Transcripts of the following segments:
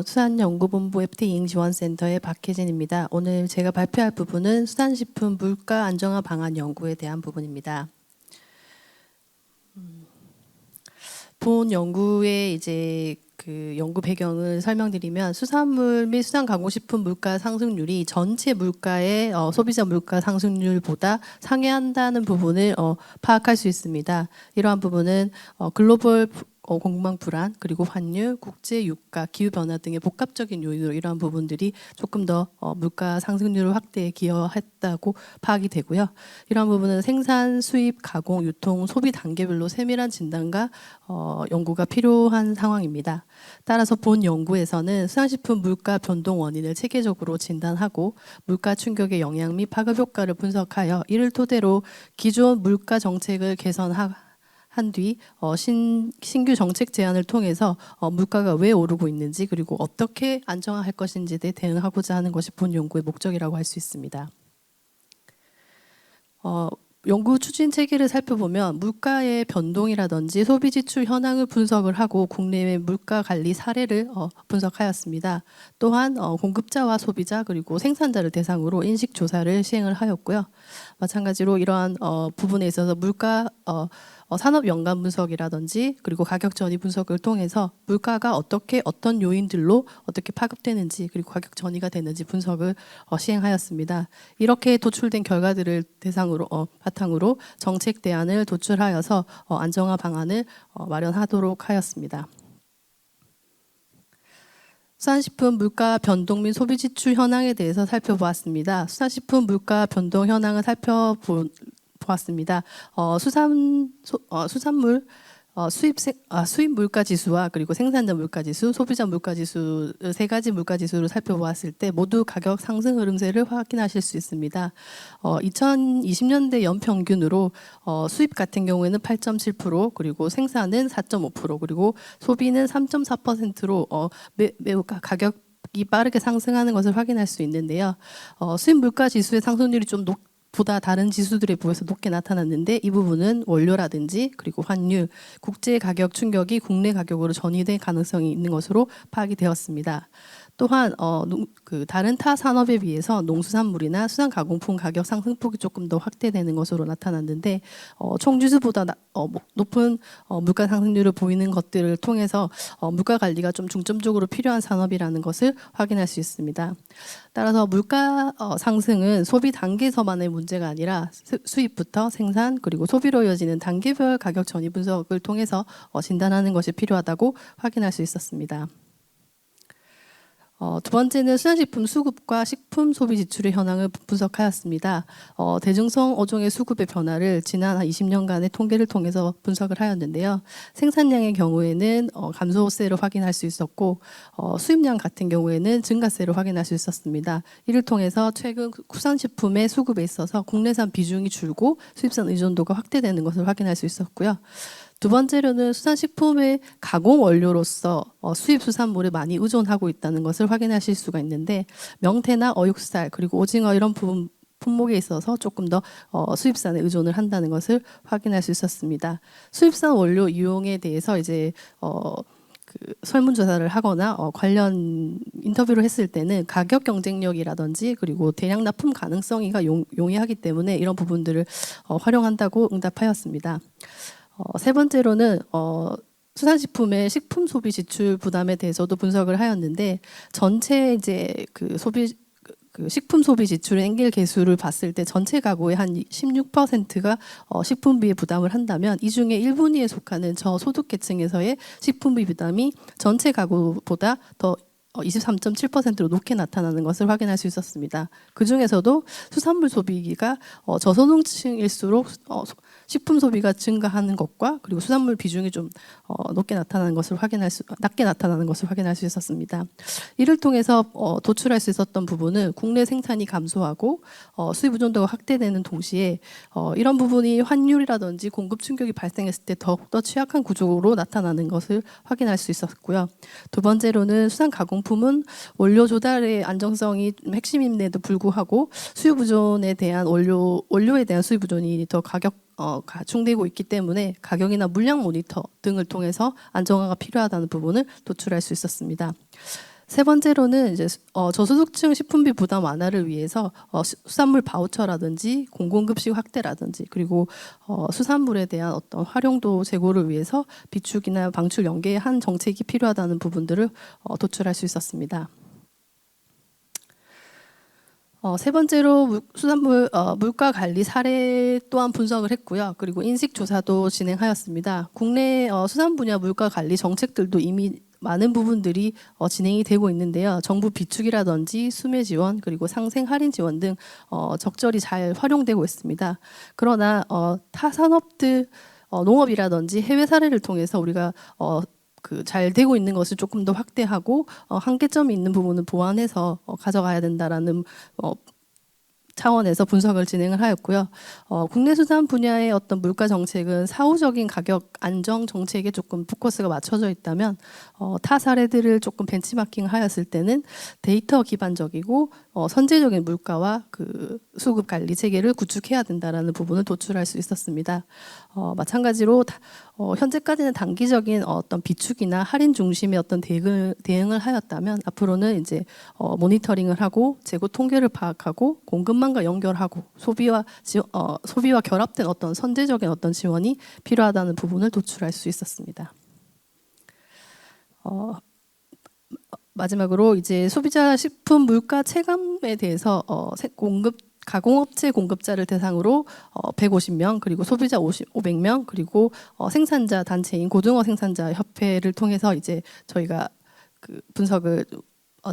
수산연구본부 FT이ing지원센터의 박혜진입니다. 오늘 제가 발표할 부분은 수산식품 물가 안정화 방안 연구에 대한 부분입니다. 본 연구의 연구 배경을 설명드리면 수산물 및 수산가공식품 물가 상승률이 전체 물가의 소비자 물가 상승률보다 상회한다는 부분을 파악할 수 있습니다. 이러한 부분은 글로벌 공급망 불안, 그리고 환율, 국제 유가, 기후 변화 등의 복합적인 요인으로 이러한 부분들이 조금 더 물가 상승률 확대에 기여했다고 파악이 되고요. 이러한 부분은 생산, 수입, 가공, 유통, 소비 단계별로 세밀한 진단과 연구가 필요한 상황입니다. 따라서 본 연구에서는 수산식품 물가 변동 원인을 체계적으로 진단하고 물가 충격의 영향 및 파급 효과를 분석하여 이를 토대로 기존 물가 정책을 개선한 뒤 신규 정책 제안을 통해서 물가가 왜 오르고 있는지, 그리고 어떻게 안정화할 것인지에 대해 대응하고자 하는 것이 본 연구의 목적이라고 할 수 있습니다. 연구 추진 체계를 살펴보면 물가의 변동이라든지 소비 지출 현황을 분석을 하고 국내외 물가 관리 사례를 분석하였습니다. 또한 공급자와 소비자 그리고 생산자를 대상으로 인식 조사를 시행을 하였고요. 마찬가지로 이러한 부분에 있어서 물가 산업 연관 분석이라든지 그리고 가격 전이 분석을 통해서 물가가 어떤 요인들로 어떻게 파급되는지, 그리고 가격 전이가 되는지 분석을 시행하였습니다. 이렇게 도출된 결과들을 바탕으로 정책 대안을 도출하여서 안정화 방안을 마련하도록 하였습니다. 수산식품 물가 변동 및 소비 지출 현황에 대해서 살펴보았습니다. 수산식품 물가 변동 현황을 살펴보았습니다. 수산물 수입 물가 지수와 그리고 생산자 물가 지수, 소비자 물가 지수 세 가지 물가 지수를 살펴보았을 때 모두 가격 상승 흐름세를 확인하실 수 있습니다. 2020년대 연평균으로 수입 같은 경우에는 8.7%, 그리고 생산은 4.5%, 그리고 소비는 3.4%로 매우 가격이 빠르게 상승하는 것을 확인할 수 있는데요. 수입 물가 지수의 상승률이 좀 보다 다른 지수들에 비해서 높게 나타났는데, 이 부분은 원료라든지 그리고 환율, 국제 가격 충격이 국내 가격으로 전이될 가능성이 있는 것으로 파악이 되었습니다. 또한 다른 타 산업에 비해서 농수산물이나 수산가공품 가격 상승폭이 조금 더 확대되는 것으로 나타났는데, 총지수보다 높은 물가 상승률을 보이는 것들을 통해서 물가 관리가 좀 중점적으로 필요한 산업이라는 것을 확인할 수 있습니다. 따라서 물가 상승은 소비 단계에서만의 문제가 아니라 수입부터 생산 그리고 소비로 이어지는 단계별 가격 전이 분석을 통해서 진단하는 것이 필요하다고 확인할 수 있었습니다. 두 번째는 수산식품 수급과 식품 소비 지출의 현황을 분석하였습니다. 대중성 어종의 수급의 변화를 지난 20년간의 통계를 통해서 분석을 하였는데요. 생산량의 경우에는 감소세를 확인할 수 있었고, 수입량 같은 경우에는 증가세를 확인할 수 있었습니다. 이를 통해서 최근 수산식품의 수급에 있어서 국내산 비중이 줄고 수입산 의존도가 확대되는 것을 확인할 수 있었고요. 두 번째로는 수산식품의 가공 원료로서 수입 수산물에 많이 의존하고 있다는 것을 확인하실 수가 있는데, 명태나 어육살 그리고 오징어 이런 품목에 있어서 조금 더 수입산에 의존을 한다는 것을 확인할 수 있었습니다. 수입산 원료 이용에 대해서 설문조사를 하거나 관련 인터뷰를 했을 때는 가격 경쟁력이라든지 그리고 대량 납품 가능성이가 용이하기 때문에 이런 부분들을 활용한다고 응답하였습니다. 세 번째로는 수산식품의 식품 소비 지출 부담에 대해서도 분석을 하였는데, 전체 식품 소비 지출의 엔겔 계수를 봤을 때 전체 가구의 한 16%가 식품비에 부담을 한다면, 이 중에 1분위에 속하는 저소득계층에서의 식품비 부담이 전체 가구보다 더 23.7%로 높게 나타나는 것을 확인할 수 있었습니다. 그 중에서도 수산물 소비가 저소득층일수록 식품 소비가 증가하는 것과 그리고 수산물 비중이 좀 낮게 나타나는 것을 확인할 수 있었습니다. 이를 통해서 도출할 수 있었던 부분은 국내 생산이 감소하고 수입 의존도가 확대되는 동시에 이런 부분이 환율이라든지 공급 충격이 발생했을 때 더욱더 취약한 구조로 나타나는 것을 확인할 수 있었고요. 두 번째로는 수산 가공품은 원료 조달의 안정성이 핵심임에도 불구하고 수입 의존에 대한 원료에 대한 수입 의존이 더 가중되고 있기 때문에 가격이나 물량 모니터 등을 통해서 안정화가 필요하다는 부분을 도출할 수 있었습니다. 세 번째로는 이제 저소득층 식품비 부담 완화를 위해서 수산물 바우처라든지 공공급식 확대라든지 그리고 수산물에 대한 어떤 활용도 제고를 위해서 비축이나 방출 연계의 한 정책이 필요하다는 부분들을 도출할 수 있었습니다. 세 번째로 수산물 물가 관리 사례 또한 분석을 했고요. 그리고 인식 조사도 진행하였습니다. 국내 수산 분야 물가 관리 정책들도 이미 많은 부분들이 진행이 되고 있는데요. 정부 비축이라든지 수매 지원 그리고 상생 할인 지원 등 적절히 잘 활용되고 있습니다. 그러나 타 산업들 농업이라든지 해외 사례를 통해서 우리가 잘 되고 있는 것을 조금 더 확대하고 한계점이 있는 부분은 보완해서 가져가야 된다라는 차원에서 분석을 진행을 하였고요. 국내 수산 분야의 어떤 물가 정책은 사후적인 가격 안정 정책에 조금 포커스가 맞춰져 있다면 타 사례들을 조금 벤치마킹하였을 때는 데이터 기반적이고 선제적인 물가와 그 수급 관리 체계를 구축해야 된다라는 부분을 도출할 수 있었습니다. 마찬가지로 현재까지는 단기적인 어떤 비축이나 할인 중심의 어떤 대응을 하였다면 앞으로는 이제 모니터링을 하고 재고 통계를 파악하고 공급망과 연결하고 소비와 결합된 어떤 선제적인 어떤 지원이 필요하다는 부분을 도출할 수 있었습니다. 마지막으로 이제 소비자 식품 물가 체감에 대해서 가공업체 공급자를 대상으로 150명 그리고 소비자 500명 그리고 생산자 단체인 고등어 생산자 협회를 통해서 이제 저희가 그 분석을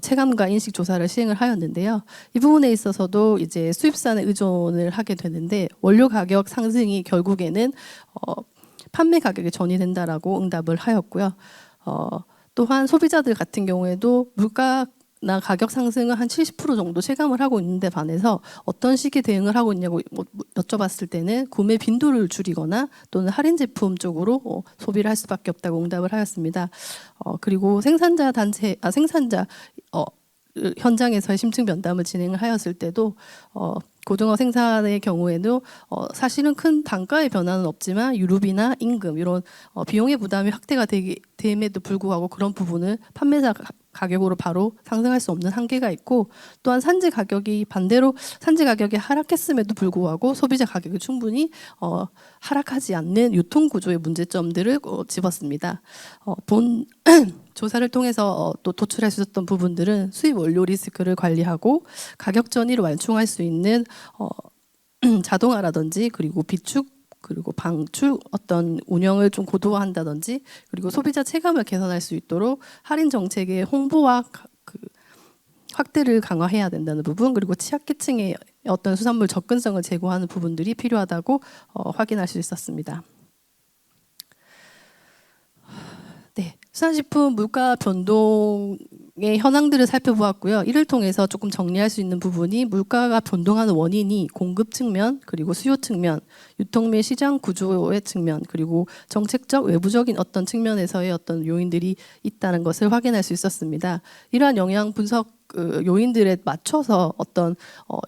체감과 인식 조사를 시행을 하였는데요. 이 부분에 있어서도 이제 수입산에 의존을 하게 되는데 원료 가격 상승이 결국에는 판매 가격에 전이된다라고 응답을 하였고요. 또한 소비자들 같은 경우에도 물가나 가격 상승은 한 70% 정도 체감을 하고 있는데 반해서 어떤 식의 대응을 하고 있냐고 여쭤봤을 때는 구매 빈도를 줄이거나 또는 할인 제품 쪽으로 소비를 할 수밖에 없다고 응답을 하였습니다. 그리고 생산자 현장에서의 심층 면담을 진행을 하였을 때도 고등어 생산의 경우에도 사실은 큰 단가의 변화는 없지만 유류비나 임금 이런 비용의 부담이 확대가 됨에도 불구하고 그런 부분을 판매자 가격으로 바로 상승할 수 없는 한계가 있고 또한 산지 가격이 반대로 산지 가격이 하락했음에도 불구하고 소비자 가격이 충분히 하락하지 않는 유통 구조의 문제점들을 집었습니다. 본 조사를 통해서 또 도출할 수 있었던 부분들은 수입 원료 리스크를 관리하고 가격 전이를 완충할 수 있는 자동화라든지 그리고 비축 그리고 방출 어떤 운영을 좀 고도화한다든지 그리고 소비자 체감을 개선할 수 있도록 할인 정책의 홍보와 확대를 강화해야 된다는 부분 그리고 취약계층의 어떤 수산물 접근성을 제고하는 부분들이 필요하다고 확인할 수 있었습니다. 네, 수산식품 물가 변동의 현황들을 살펴보았고요. 이를 통해서 조금 정리할 수 있는 부분이 물가가 변동하는 원인이 공급 측면, 그리고 수요 측면, 유통 및 시장 구조의 측면, 그리고 정책적 외부적인 어떤 측면에서의 어떤 요인들이 있다는 것을 확인할 수 있었습니다. 이러한 영향 분석 요인들에 맞춰서 어떤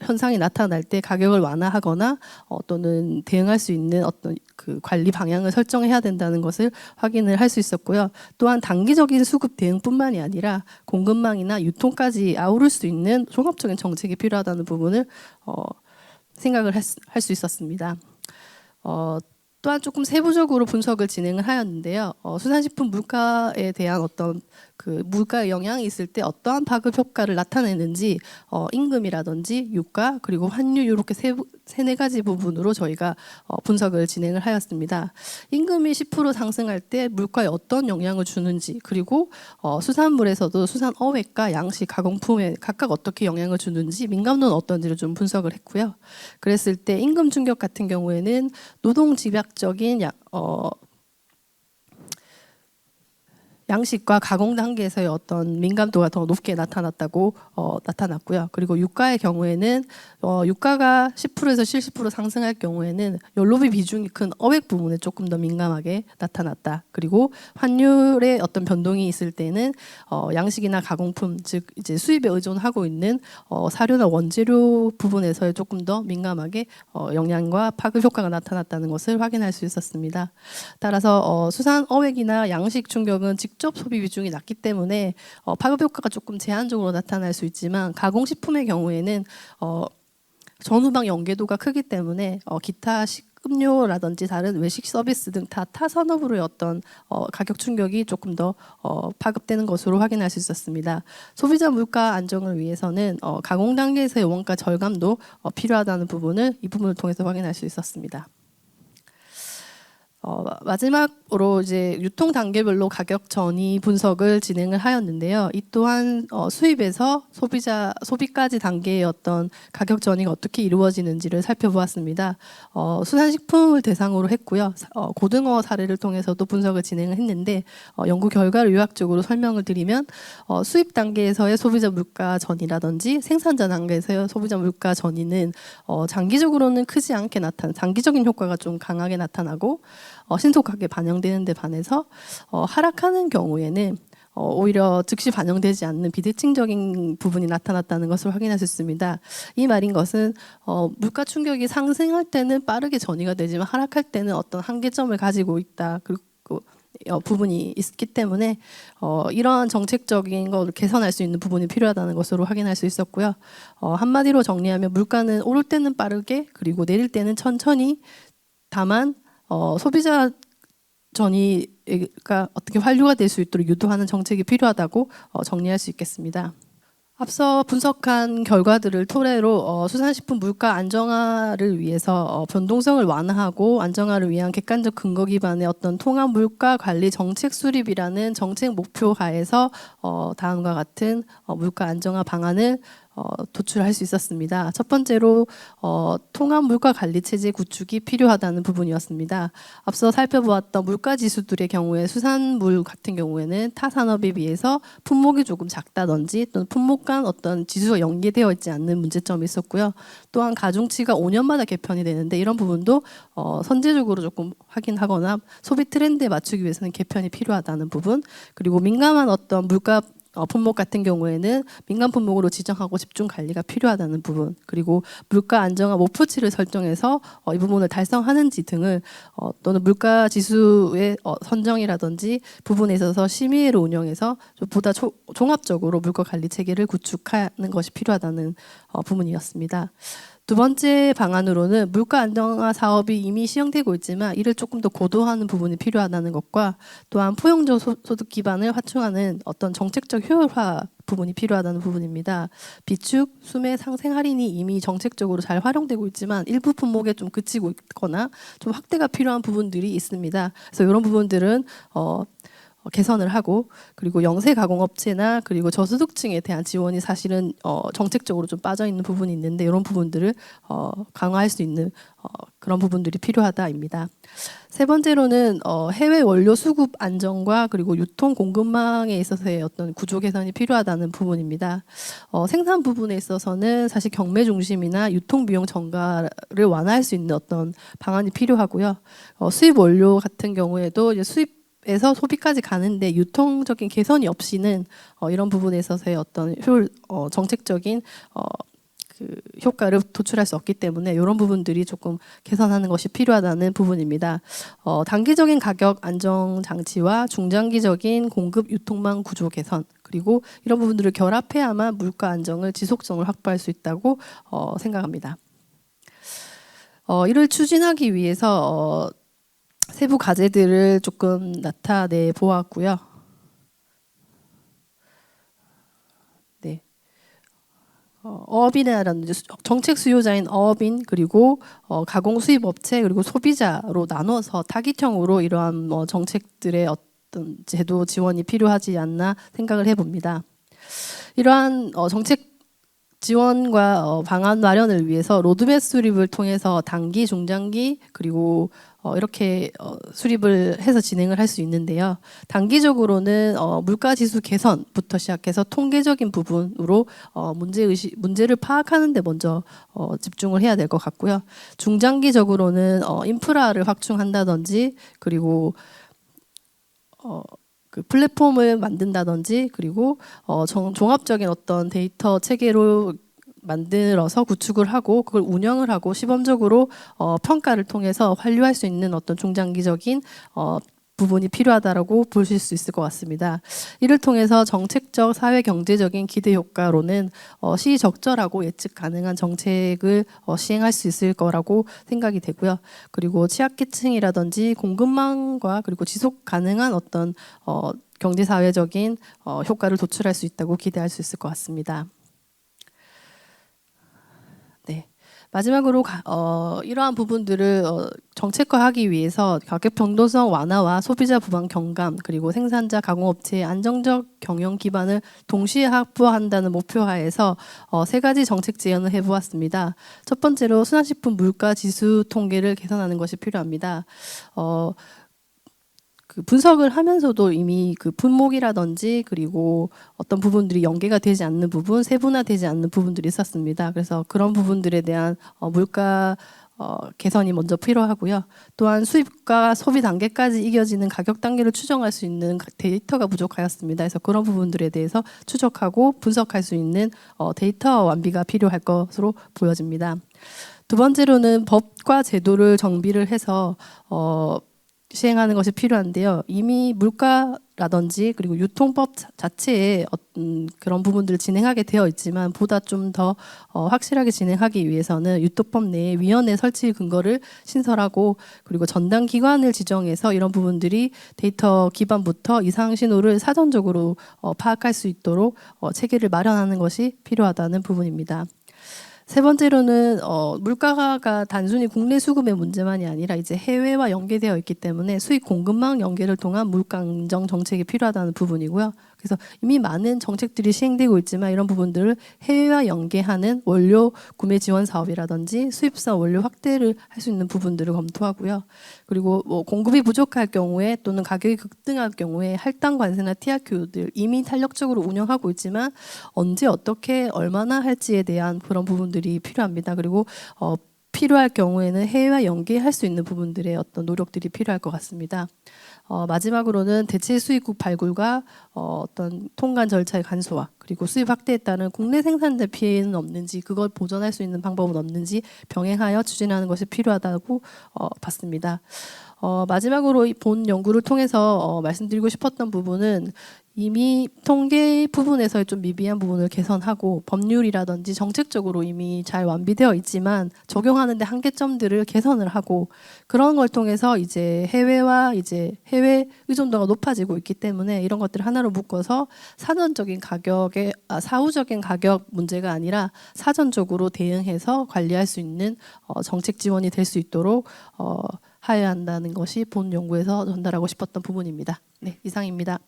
현상이 나타날 때 가격을 완화하거나 또는 대응할 수 있는 어떤 그 관리 방향을 설정해야 된다는 것을 확인을 할 수 있었고요. 또한 단기적인 수급 대응뿐만이 아니라 공급망이나 유통까지 아우를 수 있는 종합적인 정책이 필요하다는 부분을 생각을 할 수 있었습니다. 또한 조금 세부적으로 분석을 진행을 하였는데요. 수산식품 물가에 대한 어떤 그 물가의 영향이 있을 때 어떠한 파급 효과를 나타내는지 임금이라든지 유가 그리고 환율 이렇게 세네 가지 부분으로 저희가 분석을 진행을 하였습니다. 임금이 10% 상승할 때 물가에 어떤 영향을 주는지 그리고 수산물에서도 수산 어획과 양식 가공품에 각각 어떻게 영향을 주는지 민감도는 어떤지를 좀 분석을 했고요. 그랬을 때 임금 충격 같은 경우에는 노동 집약적인 양식과 가공 단계에서의 어떤 민감도가 더 높게 나타났다고 나타났고요. 그리고 유가의 경우에는 유가가 10%에서 70% 상승할 경우에는 연료비 비중이 큰 어획 부분에 조금 더 민감하게 나타났다. 그리고 환율의 어떤 변동이 있을 때는 양식이나 가공품 즉 이제 수입에 의존하고 있는 사료나 원재료 부분에서의 조금 더 민감하게 영향과 파급 효과가 나타났다는 것을 확인할 수 있었습니다. 따라서 수산 어획이나 양식 충격은 직접 소비 비중이 낮기 때문에 파급 효과가 조금 제한적으로 나타날 수 있지만 가공식품의 경우에는 전후방 연계도가 크기 때문에 기타 식음료라든지 다른 외식 서비스 등 타 산업으로의 어떤 가격 충격이 조금 더 파급되는 것으로 확인할 수 있었습니다. 소비자 물가 안정을 위해서는 가공 단계에서의 원가 절감도 필요하다는 부분을 이 부분을 통해서 확인할 수 있었습니다. 마지막으로 이제 유통 단계별로 가격 전이 분석을 진행을 하였는데요. 이 또한 수입에서 소비까지 단계의 어떤 가격 전이가 어떻게 이루어지는지를 살펴보았습니다. 수산식품을 대상으로 했고요. 고등어 사례를 통해서도 분석을 진행을 했는데 연구 결과를 요약적으로 설명을 드리면 수입 단계에서의 소비자 물가 전이라든지 생산자 단계에서의 소비자 물가 전이는 장기적으로는 크지 않게 장기적인 효과가 좀 강하게 나타나고 신속하게 반영되는 데 반해서 하락하는 경우에는 오히려 즉시 반영되지 않는 비대칭적인 부분이 나타났다는 것을 확인할 수 있습니다. 이 말인 것은 물가 충격이 상승할 때는 빠르게 전이가 되지만 하락할 때는 어떤 한계점을 가지고 있다. 그리고 부분이 있기 때문에 이러한 정책적인 걸 개선할 수 있는 부분이 필요하다는 것으로 확인할 수 있었고요. 한마디로 정리하면 물가는 오를 때는 빠르게 그리고 내릴 때는 천천히 다만 소비자 전이가 어떻게 환류가 될 수 있도록 유도하는 정책이 필요하다고 정리할 수 있겠습니다. 앞서 분석한 결과들을 토대로 수산식품 물가 안정화를 위해서 변동성을 완화하고 안정화를 위한 객관적 근거 기반의 어떤 통합 물가 관리 정책 수립이라는 정책 목표 하에서 다음과 같은 물가 안정화 방안을 도출할 수 있었습니다. 첫 번째로 통합 물가 관리 체제 구축이 필요하다는 부분이었습니다. 앞서 살펴보았던 물가 지수들의 경우에 수산물 같은 경우에는 타 산업에 비해서 품목이 조금 작다든지 또는 품목 간 어떤 지수가 연계되어 있지 않는 문제점이 있었고요. 또한 가중치가 5년마다 개편이 되는데 이런 부분도 선제적으로 조금 확인하거나 소비 트렌드에 맞추기 위해서는 개편이 필요하다는 부분, 그리고 민감한 어떤 물가 품목 같은 경우에는 민간 품목으로 지정하고 집중 관리가 필요하다는 부분, 그리고 물가 안정화 목표치를 설정해서 이 부분을 달성하는지 등을 또는 물가 지수의 선정이라든지 부분에 있어서 심의회를 운영해서 보다 종합적으로 물가 관리 체계를 구축하는 것이 필요하다는 부분이었습니다. 두 번째 방안으로는 물가 안정화 사업이 이미 시행되고 있지만 이를 조금 더 고도화하는 부분이 필요하다는 것과 또한 포용적 소득 기반을 확충하는 어떤 정책적 효율화 부분이 필요하다는 부분입니다. 비축, 수매, 상생 할인이 이미 정책적으로 잘 활용되고 있지만 일부 품목에 좀 그치고 있거나 좀 확대가 필요한 부분들이 있습니다. 그래서 이런 부분들은 개선을 하고, 그리고 영세 가공업체나 그리고 저소득층에 대한 지원이 사실은 정책적으로 좀 빠져 있는 부분이 있는데 이런 부분들을 강화할 수 있는 그런 부분들이 필요하다입니다. 세 번째로는 해외 원료 수급 안정과 그리고 유통 공급망에 있어서의 어떤 구조 개선이 필요하다는 부분입니다. 생산 부분에 있어서는 사실 경매 중심이나 유통 비용 증가를 완화할 수 있는 어떤 방안이 필요하고요. 수입 원료 같은 경우에도 이제 수입에서 소비까지 가는데 유통적인 개선이 없이는 이런 부분에 있어서의 어떤 정책적인 그 효과를 도출할 수 없기 때문에 이런 부분들이 조금 개선하는 것이 필요하다는 부분입니다. 단기적인 가격 안정 장치와 중장기적인 공급 유통망 구조 개선, 그리고 이런 부분들을 결합해야만 물가 안정을 지속성을 확보할 수 있다고 생각합니다. 이를 추진하기 위해서 세부 과제들을 조금 나타내 보았고요. 네. 어업이라든지 정책 수요자인 어업인, 그리고 가공 수입 업체, 그리고 소비자로 나눠서 타깃형으로 이러한 정책들의 어떤 제도 지원이 필요하지 않나 생각을 해봅니다. 이러한 정책 지원과 방안 마련을 위해서 로드맵 수립을 통해서 단기, 중장기, 그리고 이렇게 수립을 해서 진행을 할 수 있는데요. 단기적으로는 물가지수 개선부터 시작해서 통계적인 부분으로 문제를 파악하는 데 먼저 집중을 해야 될 것 같고요. 중장기적으로는 인프라를 확충한다든지, 그리고 그 플랫폼을 만든다든지, 그리고 종합적인 어떤 데이터 체계로 만들어서 구축을 하고 그걸 운영을 하고 시범적으로 평가를 통해서 환류할 수 있는 어떤 중장기적인 부분이 필요하다라고 보실 수 있을 것 같습니다. 이를 통해서 정책적, 사회 경제적인 기대 효과로는 시적절하고 예측 가능한 정책을 시행할 수 있을 거라고 생각이 되고요. 그리고 취약계층이라든지 공급망과 그리고 지속 가능한 어떤 경제사회적인 효과를 도출할 수 있다고 기대할 수 있을 것 같습니다. 네. 마지막으로 이러한 부분들을 정책화하기 위해서 가격 변동성 완화와 소비자 불안 경감 그리고 생산자 가공업체의 안정적 경영 기반을 동시에 확보한다는 목표하에서 세 가지 정책 제안을 해보았습니다. 첫 번째로 순환식품 물가 지수 통계를 개선하는 것이 필요합니다. 그 분석을 하면서도 이미 그 품목이라든지 그리고 어떤 부분들이 연계가 되지 않는 부분, 세분화되지 않는 부분들이 있었습니다. 그래서 그런 부분들에 대한 물가 개선이 먼저 필요하고요. 또한 수입과 소비 단계까지 이겨지는 가격 단계를 추정할 수 있는 데이터가 부족하였습니다. 그래서 그런 부분들에 대해서 추적하고 분석할 수 있는 데이터 완비가 필요할 것으로 보여집니다. 두 번째로는 법과 제도를 정비를 해서 시행하는 것이 필요한데요. 이미 물가라든지 그리고 유통법 자체에 그런 부분들을 진행하게 되어 있지만 보다 좀 더 확실하게 진행하기 위해서는 유통법 내에 위원회 설치 근거를 신설하고 그리고 전담 기관을 지정해서 이런 부분들이 데이터 기반부터 이상 신호를 사전적으로 파악할 수 있도록 체계를 마련하는 것이 필요하다는 부분입니다. 세 번째로는 물가가 단순히 국내 수급의 문제만이 아니라 이제 해외와 연계되어 있기 때문에 수익 공급망 연계를 통한 물가 안정 정책이 필요하다는 부분이고요. 그래서 이미 많은 정책들이 시행되고 있지만 이런 부분들을 해외와 연계하는 원료 구매 지원 사업이라든지 수입사 원료 확대를 할 수 있는 부분들을 검토하고요. 그리고 뭐 공급이 부족할 경우에 또는 가격이 급등할 경우에 할당 관세나 TRQ들 이미 탄력적으로 운영하고 있지만 언제 어떻게 얼마나 할지에 대한 그런 부분들이 필요합니다. 그리고 필요할 경우에는 해외와 연계할 수 있는 부분들의 어떤 노력들이 필요할 것 같습니다. 마지막으로는 대체 수입국 발굴과 어떤 통관 절차의 간소화 그리고 수입 확대에 따른 국내 생산자 피해는 없는지 그걸 보전할 수 있는 방법은 없는지 병행하여 추진하는 것이 필요하다고 봤습니다. 마지막으로 본 연구를 통해서 말씀드리고 싶었던 부분은 이미 통계 부분에서의 좀 미비한 부분을 개선하고 법률이라든지 정책적으로 이미 잘 완비되어 있지만 적용하는데 한계점들을 개선을 하고 그런 걸 통해서 이제 해외와 이제 해외 의존도가 높아지고 있기 때문에 이런 것들을 하나로 묶어서 사후적인 가격 문제가 아니라 사전적으로 대응해서 관리할 수 있는 정책 지원이 될 수 있도록 하여야 한다는 것이 본 연구에서 전달하고 싶었던 부분입니다. 네, 이상입니다.